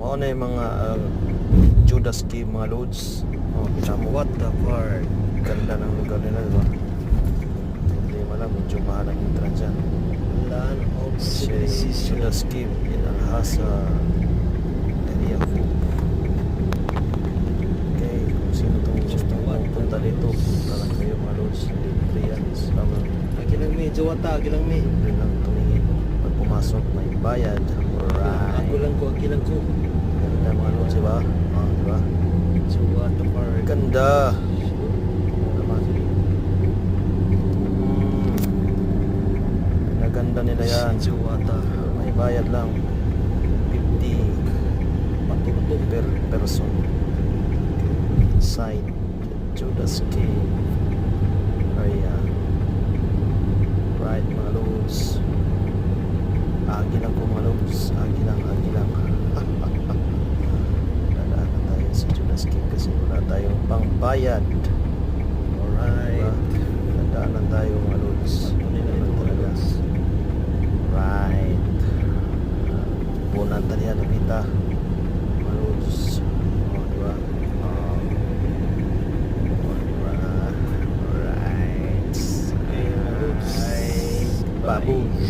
Mao na yung mga Judas Cave mga loads. Oh, kita mo what the fuck. Ganda ng lugar nila, diba? Problema lang, medyo mahal ang entrance dyan. Land of Judas Cave in Alhasa area of Hope. Okay, kung sino itong gustong pupunta dito, punta lang kayo mga loads. Libre yan. Sama. Agilang may jawata, agilang may. Libre lang tumingin. Pag pumasok, may bayad. Alright. Agilang ko. Ganda mga loads, diba? Oh, diba? Jawata park. Ganda. Naman. Ganda nila yan. Jawata. May bayad lang. 50 per person. Side Judas Cave area. Right mga loads. Agi lang ko mga loads. Agi lang. Dadaan na tayo sa Judas Cave kasi wala tayong pangbayad. Alright. Dadaan na tayo mga loads. Right. Punan tadi ada pita. Malus. Oh, diba?